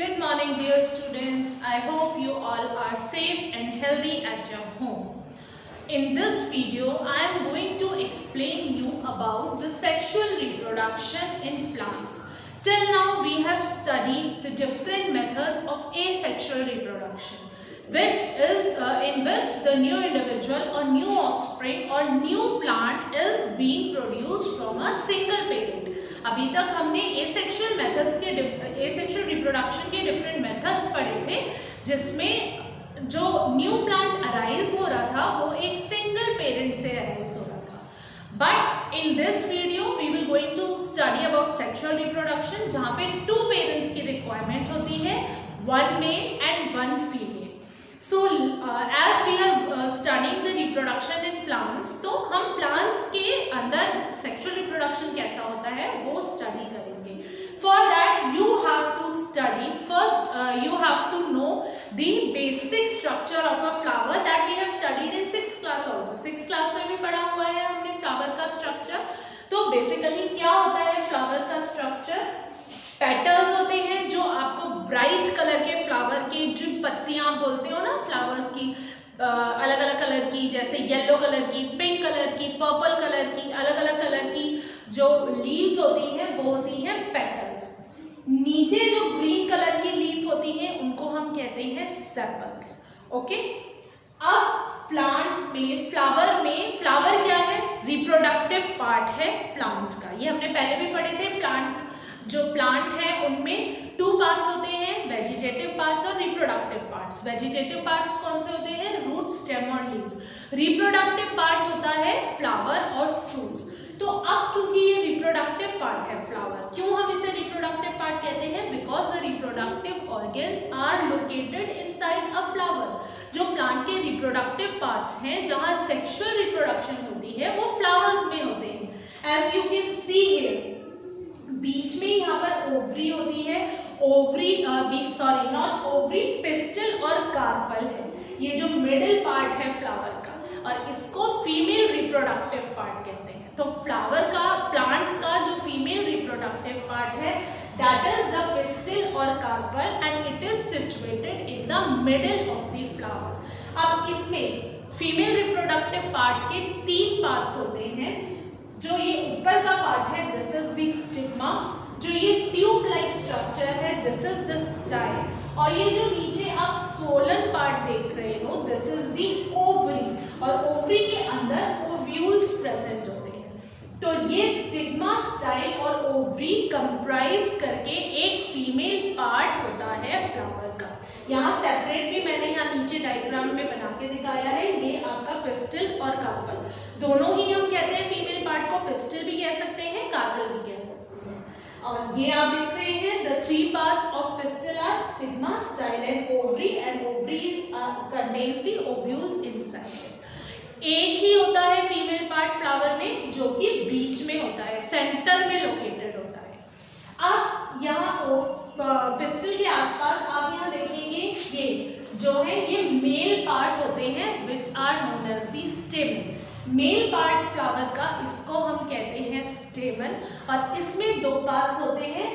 Good morning, dear students. I hope you all are safe and healthy at your home. In this video, I am going to explain you about the sexual reproduction in plants. Till now, we have studied the different methods of asexual reproduction, which is in which the new individual or new offspring or new plant is being produced from a single parent. अभी तक हमने asexual methods के asexual reproduction के different methods पढ़े थे, जिसमें जो new plant arise हो रहा था वो एक सिंगल पेरेंट से अराइज हो रहा था. But in this video we will going to study about sexual reproduction, जहाँ पे 2 पेरेंट्स की रिक्वायरमेंट होती है, 1 male and 1 female. So as we are studying the reproduction in plants, तो हम plants के अंदर sexual reproduction कैसा होता है वो study करेंगे. For that you have to study first. You have to know the basic structure of a flower that we have studied in 6th class also. 6th class में भी पढ़ा हुआ है हमने flower का structure. तो basically क्या होता है flower का structure? पेटल्स होते हैं जो आपको ब्राइट कलर के फ्लावर के जो पत्तियां आप बोलते हो ना, फ्लावर्स की अलग अलग कलर की, जैसे येलो कलर की, पिंक कलर की, पर्पल कलर की, अलग अलग कलर की जो लीव्स होती हैं वो होती हैं पेटल्स. नीचे जो ग्रीन कलर की लीफ होती हैं उनको हम कहते हैं सेपल्स. ओके, अब प्लांट में फ्लावर क्या है? रिप्रोडक्टिव पार्ट है प्लांट का. ये हमने पहले भी पढ़े थे. प्लांट है उनमें 2 पार्ट्स होते हैं, वेजिटेटिव पार्ट्स और रिप्रोडक्टिव पार्ट्स. वेजिटेटिव पार्ट्स कौन से होते हैं? रूट, स्टेम और लीफ. रिप्रोडक्टिव पार्ट होता है फ्लावर और फ्रूट्स. तो अब क्योंकि ये रिप्रोडक्टिव पार्ट है फ्लावर, क्यों हम इसे रिप्रोडक्टिव पार्ट कहते हैं? Because the reproductive organs are located inside a flower. जो प्लांट के रिप्रोडक्टिव पार्ट्स हैं जहाँ सेक्सुअल रिप्रोडक्शन होती है वो फ्लावर्स में होते हैं. As you can see here, बीच में यहाँ पर ओवरी होती है. पिस्टल और कार्पल है. ये जो मिडिल पार्ट है फ्लावर का, और इसको फीमेल रिप्रोडक्टिव पार्ट कहते हैं. तो फ्लावर का, प्लांट का जो फीमेल रिप्रोडक्टिव पार्ट है, दैट इज द पिस्टल और carpel and it is situated in the middle of the flower. अब इसमें फीमेल रिप्रोडक्टिव पार्ट के 3 पार्ट्स होते हैं. जो ये ऊपर का पार्ट है, दिस इज द स्टिग्मा. जो ये ट्यूब लाइक स्ट्रक्चर है, दिस इज द स्टाइल. और ये जो नीचे आप सोलन पार्ट देख रहे हो, दिस इज द ओवरी. और ओवरी के अंदर ओव्यूल्स प्रेजेंट होते हैं. तो ये स्टिग्मा, स्टाइल और ओवरी कंप्राइज करके एक फीमेल पार्ट होता है फ्लावर का. यहाँ सेपरेटली मैंने यहाँ नीचे डायग्राम में बना के दिखाया है. ये आपका पिस्टल और कार्पल, दोनों ही हम कहते हैं फीमेल पार्ट को. पिस्टल भी कह सकते हैं, कार्पल भी कह सकते हैं. और ये आप देख रहे हैं, the 3 parts of pistil are stigma, style and ovary. And ovary contains the ovules inside. एक ही होता है फीमेल पार्ट फ्लावर में, जो कि बीच में होता है, सेंटर में लोकेटेड होता है. अब यहाँ पिस्टल के आसपास आप यहाँ देखेंगे, ये जो है ये मेल पार्ट होते हैं, which are known as the stamen. Male part flower का, इसको हम कहते हैं स्टेमन. और इसमें 2 पार्ट्स होते हैं.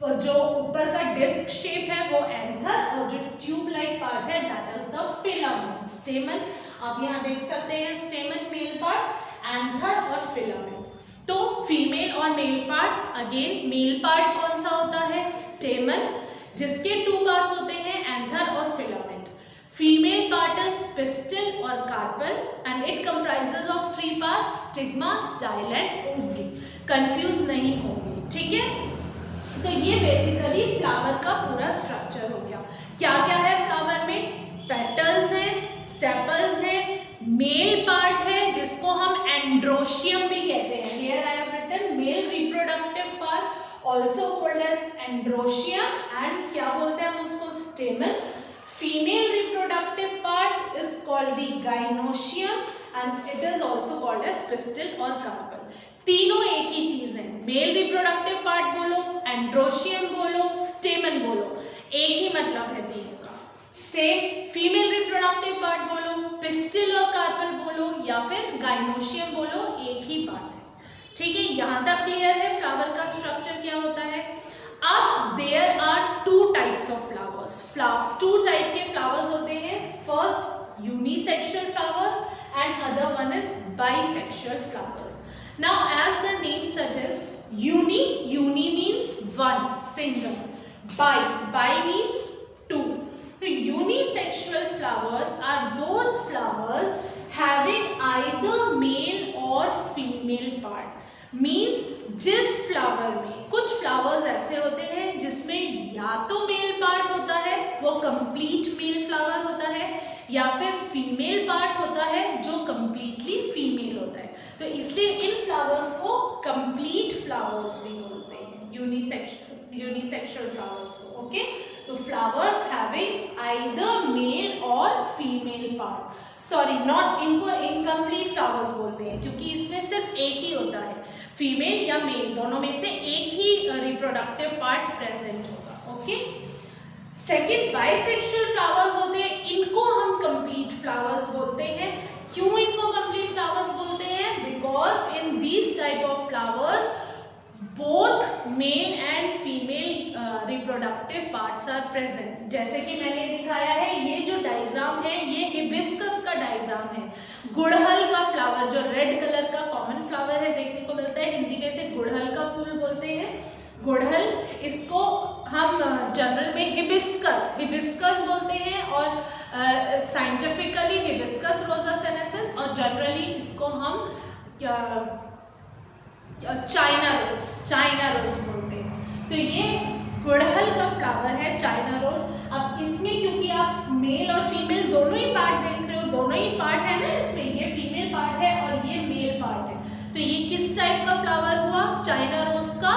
जो ऊपर का डिस्क शेप है वो एंथर, और जो ट्यूब लाइक पार्ट है दैट इज द फिलामेंट. स्टेमन आप यहाँ देख सकते हैं, स्टेमन मेल पार्ट, एंथर और फिलामेंट. तो फीमेल और male part, again male part कौन सा होता है? स्टेमन, जिसके 2 पार्ट्स होते हैं, एंथर और filament. Female part is pistil और carpel and it comprises of 3 parts, stigma, style and ovary. Confuse नहीं होंगे, ठीक है? तो ये बेसिकली फ्लावर का पूरा स्ट्रक्चर हो गया. क्या क्या है फ्लावर में? पेटल्स हैं, सेपल्स हैं, मेल पार्ट है जिसको हम एंड्रोशियम भी कहते हैं. Here I have written male reproductive part, also called as androecium, and क्या बोलते हैं हम उसको? स्टेमन. Female reproductive part is called the gynoecium and it is also called as pistil और कार्पल. तीनों एक ही चीज है. मेल रिप्रोडक्टिव पार्ट बोलो, एंड्रोशियम बोलो, स्टेमन बोलो, एक ही मतलब है तीनों का. सेम फीमेल रिप्रोडक्टिव पार्ट बोलो, पिस्टिल और कार्पल बोलो, या फिर गाइनोशियम बोलो, एक ही बात है. ठीक है, यहाँ तक क्लियर है फ्लावर का स्ट्रक्चर क्या होता है. अब there are 2 types two type के फ्लावर्स होते हैं, first unisexual flowers and other one is bisexual flowers. Now as the name suggest, uni means one, single, bi means two. So unisexual flowers are those flowers having either male or female part. Means जिस flower में, कुछ flowers ऐसे होते हैं जिसमें या तो male part होता है, वो कंप्लीट मेल फ्लावर होता है, या फिर फीमेल पार्ट होता है जो कंप्लीटली फीमेल होता है. तो इसलिए इन फ्लावर्स को कंप्लीट फ्लावर्स भी बोलते हैं, यूनिसेक्सुअल फ्लावर्स को. ओके, तो फ्लावर्स हैविंग आइदर मेल और फीमेल पार्ट, सॉरी नॉट, इनको इनकम्प्लीट फ्लावर्स बोलते हैं क्योंकि इसमें सिर्फ एक ही होता है, फीमेल या मेल दोनों में से एक ही रिप्रोडक्टिव पार्ट प्रेजेंट होगा. ओके, सेकेंड बाइसेक्सुअल फ्लावर्स होते हैं, इनको हम कंप्लीट फ्लावर्स बोलते हैं. क्यों इनको कंप्लीट फ्लावर्स बोलते हैं? Because in these type of flowers both male and female reproductive parts are present. जैसे कि मैंने दिखाया है, ये जो डायग्राम है ये हिबिस्कस का डायग्राम है. गुड़हल का फ्लावर जो रेड कलर का कॉमन फ्लावर है देखने को मिलता है, हिंदी में इसे गुड़हल का फूल बोलते हैं. गुड़हल, इसको हम जनरल में हिबिस्कस बोलते हैं और साइंटिफिकली हिबिस्कस रोजा सेनेसिस, और जनरली इसको हम चाइना रोज बोलते हैं. तो ये गुड़हल का फ्लावर है, चाइना रोज. अब इसमें क्योंकि आप मेल और फीमेल दोनों ही पार्ट देख रहे हो, दोनों ही पार्ट है ना इसमें, ये फीमेल पार्ट है और ये मेल पार्ट है. तो ये किस टाइप का फ्लावर हुआ चाइना रोज का?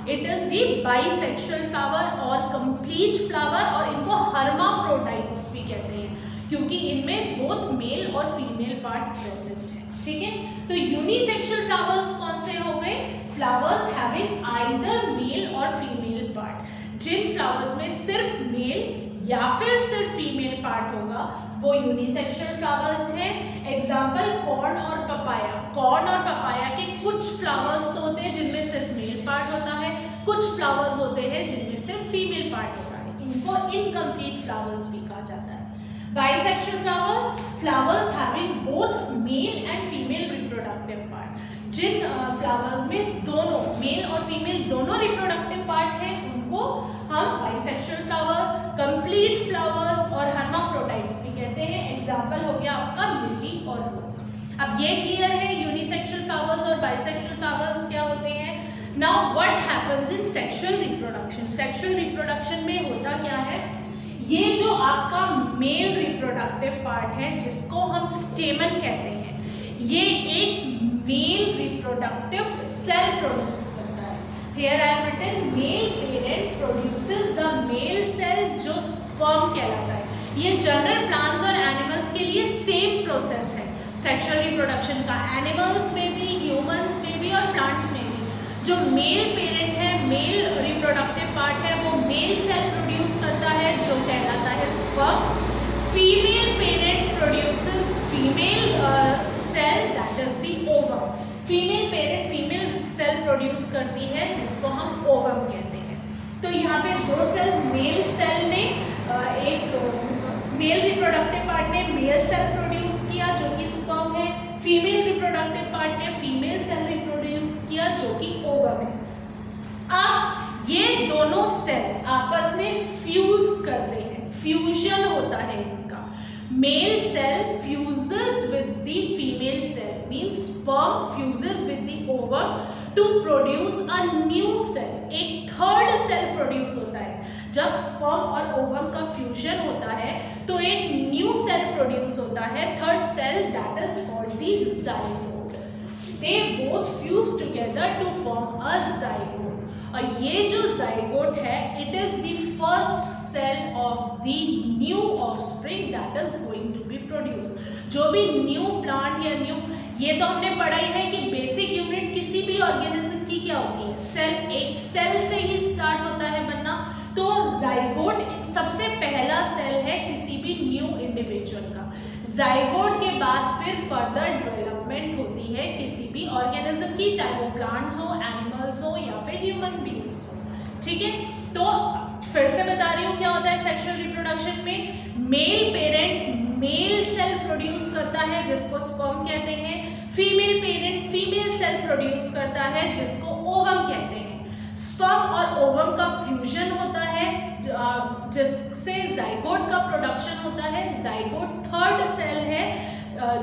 It is the bisexual flower और कंप्लीट फ्लावर, और इनको हर्माफ्रोडाइट्स भी कहते हैं क्योंकि इनमें बोथ मेल और फीमेल पार्ट प्रेजेंट है. ठीक है, तो यूनिसेक्सुअल फ्लावर्स कौन से हो गए? फ्लावर्स हैविंग आइदर मेल और फीमेल पार्ट. जिन फ्लावर्स में सिर्फ मेल या फिर सिर्फ फीमेल पार्ट होगा वो यूनिसेक्सुअल फ्लावर्स हैं. एग्जाम्पल कॉर्न और पपाया. कॉर्न और पपाया के कुछ फ्लावर्स तो होते हैं जिनमें सिर्फ मेल पार्ट होता है, कुछ फ्लावर्स होते हैं जिनमें सिर्फ फीमेल पार्ट होता है. इनको इनकम्प्लीट फ्लावर्स भी कहा जाता है. Bisexual flowers having both male and female reproductive part. जिन फ्लावर्स में दोनों मेल और फीमेल दोनों रिप्रोडक्टिव पार्ट है उनको हम बाइसेक्सुअल फ्लावर्स, कंप्लीट फ्लावर्स और हर्माफ्रोडाइट्स भी कहते हैं. एग्जाम्पल हो गया आपका लिली और रोज. अब ये क्लियर है यूनिसेक्सुअल फ्लावर्स और बाइसेक्सुअल फ्लावर्स क्या होते हैं. Now what happens in sexual reproduction. Sexual reproduction में होता क्या है, ये जो आपका मेल रिप्रोडक्टिव पार्ट है जिसको हम स्टेमन कहते हैं, ये एक मेल रिप्रोडक्टिव सेल प्रोड्यूस करता है. Here I have written male parent produces the male cell जो स्पर्म कहलाता है. ये जनरल प्लांट्स और एनिमल्स के लिए सेम प्रोसेस है सेक्सुअल रिप्रोडक्शन का, एनिमल्स में भी, ह्यूमंस में भी और प्लांट्स में भी. जो मेल पेरेंट है, मेल रिप्रोडक्टिव पार्ट है, वो मेल सेल प्रोड्यूस करता है जो कहलाता है sperm. Female parent produces female cell that is the ovum. Female parent female cell produce करती है जिसको हम ओवम कहते हैं. तो यहाँ पे दो सेल्स, मेल सेल ने एक मेल रिप्रोडक्टिव पार्ट ने मेल सेल प्रोड्यूस किया जो कि स्पर्म है, फीमेल रिप्रोडक्टिव पार्ट ने फीमेल सेल रिप्रोड्यूस किया जो कि ओवम है. अब ये दोनों सेल आपस में फ्यूज करते हैं, फ्यूजन होता है इनका. Male cell fuses with the female cell, means sperm fuses with the ovum to produce a new cell. एक थर्ड सेल प्रोड्यूस होता है. जब स्पर्म और ओवम का फ्यूजन होता है तो एक न्यू सेल प्रोड्यूस होता है, third cell, that is called the zygote. They both fuse together to form a zygote. और ये जो ज़ाइगोट है, it is the first cell of the new offspring that is going to be produce. जो भी new plant या new, ये तो हमने पढ़ा ही है कि बेसिक यूनिट किसी भी ऑर्गेनिज्म की क्या होती है, सेल. एक सेल से ही स्टार्ट होता है बनना. तो जाइगोट सबसे पहला सेल है किसी भी न्यू इंडिविजुअल का. जाइगोट के बाद फिर फर्दर डेवलपमेंट होती है किसी भी ऑर्गेनिज्म की, चाहे वो प्लांट्स हो, एनिमल्स हो या फिर ह्यूमन बीइंग्स हो. ठीक है, तो फिर से बता रही हूँ क्या होता है सेक्सुअल रिप्रोडक्शन में। Male parent male cell produce करता है जिसको स्पर्म कहते हैं, female parent female cell produce करता है जिसको ओवम कहते हैं। स्पर्म और ओवम का फ्यूजन होता है जिससे जाइगोट का प्रोडक्शन होता है। जाइगोट थर्ड सेल है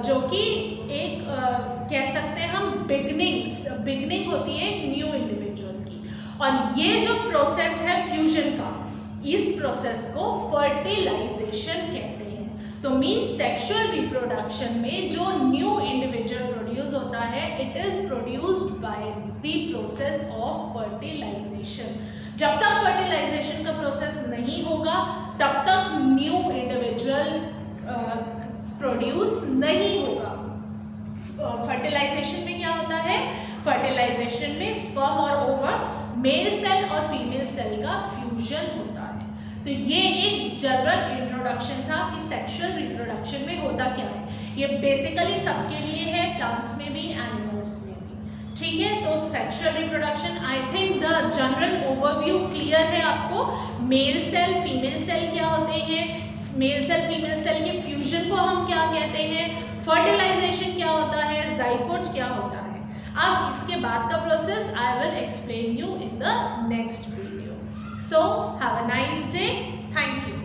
जो कि एक कह सकते हैं हम बिगनिंग होती है एक न्यू इंडिविजुअल की। और ये जो प्रोसेस है फ्यूजन का, इस प्रोसेस को फर्टिलाइजेशन कहते हैं। तो मीन्स सेक्सुअल रिप्रोडक्शन में जो न्यू इंडिविजुअल प्रोड्यूस होता है it is produced by the process of fertilization. जब तक फर्टिलाइजेशन का प्रोसेस नहीं होगा तब तक न्यू इंडिविजुअल प्रोड्यूस नहीं होगा। फर्टिलाइजेशन में क्या होता है, फर्टिलाइजेशन में स्पर्म और ओवम मेल सेल और फीमेल सेल का फ्यूजन होता है। तो ये एक जनरल इंट्रोडक्शन था कि सेक्सुअल रिप्रोडक्शन में होता क्या है। ये बेसिकली सबके लिए है, प्लांट्स में भी एनिमल्स में भी। ठीक है, तो sexual reproduction I think the general overview clear है आपको। मेल सेल फीमेल सेल क्या होते हैं, मेल सेल फीमेल सेल के फ्यूजन को हम क्या कहते हैं, फर्टिलाइजेशन क्या होता है, जाइगोट क्या होता है। अब इसके बाद का process I will explain you in the next video. So have a nice day. Thank you.